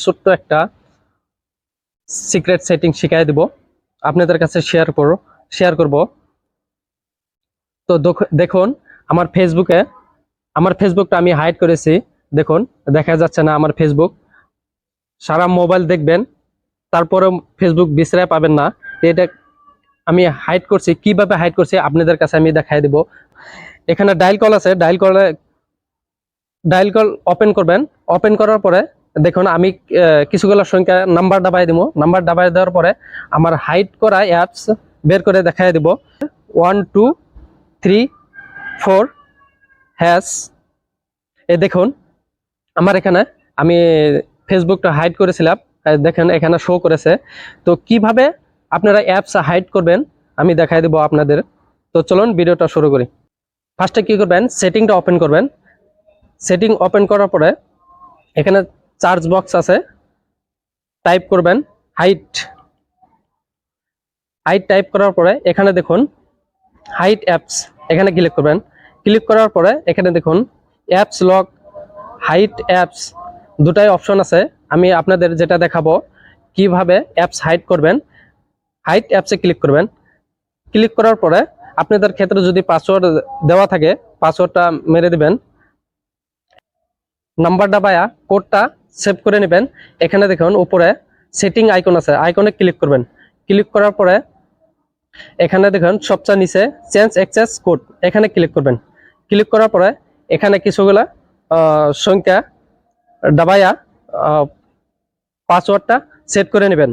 ছোট্ট একটা secret setting শিখাই দিব, আপনাদের কাছে শেয়ার করব। তো দেখুন, আমার ফেসবুকটা আমি হাইড করেছি। দেখুন, দেখা যাচ্ছে না আমার ফেসবুক। সারা মোবাইল দেখবেন, তারপরে ফেসবুক বিশ্রায় পাবেন না। এটা আমি হাইড করছি। কিভাবে হাইড করছি আপনাদের কাছে আমি দেখাই দিব। এখানে ডায়াল কল আছে, ডায়াল কল ওপেন করবেন। ওপেন করার পরে দেখুন, আমি কিছুগুলো সংখ্যা নাম্বার দাবাই দিব। নাম্বার দাবাই দেওয়ার পরে আমার হাইড করা অ্যাপস বের করে দেখাই দিব। 1 2 3 4 হ্যাশ। দেখুন, আমার এখানে আমি ফেসবুকটা হাইড করেছিলাম, দেখেন এখানে শো করেছে। তো কিভাবে আপনারা অ্যাপস হাইড করবেন আমি দেখাই দিব আপনাদের। তো চলুন ভিডিওটা শুরু করি। ফার্স্টে কি করবেন, সেটিংটা ওপেন করবেন। সেটিং ওপেন করার পরে এখানে সার্চ বক্স আছে, টাইপ করবেন হাইট। টাইপ করার পরে এখানে দেখুন হাইট অ্যাপস, এখানে ক্লিক করবেন। ক্লিক করার পরে এখানে দেখুন অ্যাপস লক, হাইট অ্যাপস, দুটাই অপশন আছে। আমি আপনাদের যেটা দেখাবো কিভাবে অ্যাপস হাইড করবেন। হাইট অ্যাপসে ক্লিক করবেন। ক্লিক করার পরে আপনাদের ক্ষেত্রে যদি পাসওয়ার্ড দেওয়া থাকে, পাসওয়ার্ডটা মেরে দিবেন। নাম্বার দাবায়া কোডটা সেভ করে নেবেন। এখানে দেখুন উপরে সেটিং আইকন আছে, আইকনে ক্লিক করবেন। ক্লিক করার পরে এখানে দেখুন সবচেয়ে নিচে চেঞ্জ অ্যাক্সেস কোড, এখানে ক্লিক করবেন। ক্লিক করার পরে এখানে কিছুগুলা সংখ্যা দাবায়া পাসওয়ার্ডটা সেট করে নেবেন।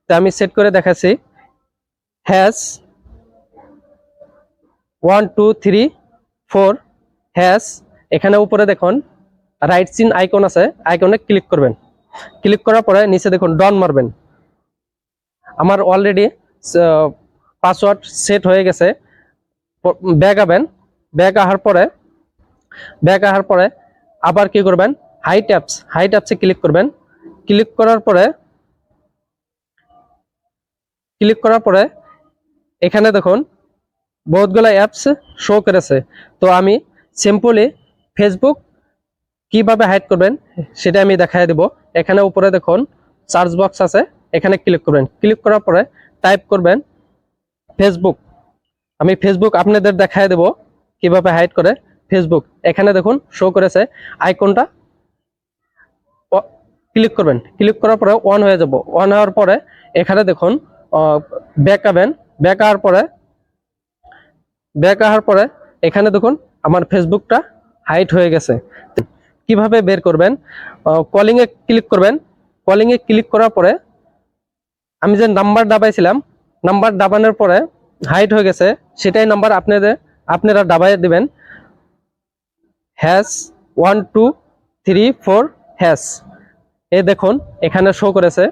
তো আমি সেট করে দেখাচ্ছি। Hash 1 2 3 4 hash. এখানে উপরে দেখুন রাইট চিন আইকন আছে, আইকনে ক্লিক করবেন। ক্লিক করার পরে নিচে দেখুন ডন মারবেন। আমার অলরেডি পাসওয়ার্ড সেট হয়ে গেছে। ব্যাক আবেন। ব্যাক আসার পরে আবার কি করবেন, হাইট অ্যাপসে ক্লিক করবেন। ক্লিক করার পরে এখানে দেখুন বহুতগুলো অ্যাপস শো করেছে। তো আমি সিম্পলি ফেসবুক কিভাবে হাইড করবেন সেটা আমি দেখাই দেব। এখানে উপরে দেখুন সার্চ বক্স আছে, এখানে ক্লিক করবেন। ক্লিক করার পরে টাইপ করবেন ফেসবুক। আমি ফেসবুক আপনাদের দেখাই দেব কিভাবে হাইড করে ফেসবুক। এখানে দেখুন শো করেছে আইকনটা, ক্লিক করবেন। ক্লিক করার পরে অন হয়ে যাব। অন হওয়ার পরে এখানে দেখুন ব্যাক আবেন। ব্যাক আসার পরে এখানে দেখুন আমার ফেসবুকটা হাইড হয়ে গেছে। কিভাবে বের করবেন, কলিং এ ক্লিক করবেন। কলিং এ ক্লিক করার পরে আমি যে নাম্বার দাবাইছিলাম, নাম্বার দাবানোর পরে হাইড হয়ে গেছে, সেটাই নাম্বার আপনারা দাবাই দিবেন। Hash 1 2 3 4 hash. দেখুন এখানে শো করেছে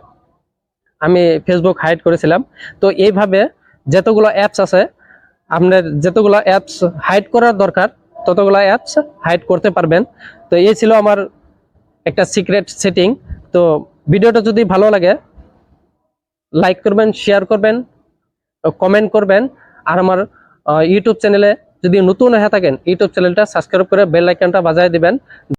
আমি ফেসবুক হাইড করেছিলাম। তো এইভাবে যতগুলো অ্যাপস আছে, আপনার যতগুলো অ্যাপস হাইড করার দরকার ততগুলো অ্যাপস হাইড করতে পারবেন। তো এই ছিল আমার একটা সিক্রেট সেটিং। তো ভিডিওটা যদি ভালো লাগে লাইক করবেন, শেয়ার করবেন, কমেন্ট করবেন। আর আমার ইউটিউব চ্যানেলে যদি নতুন হয়ে থাকেন, ইউটিউব চ্যানেলটা সাবস্ক্রাইব করে বেল আইকনটা বাজায় দিবেন।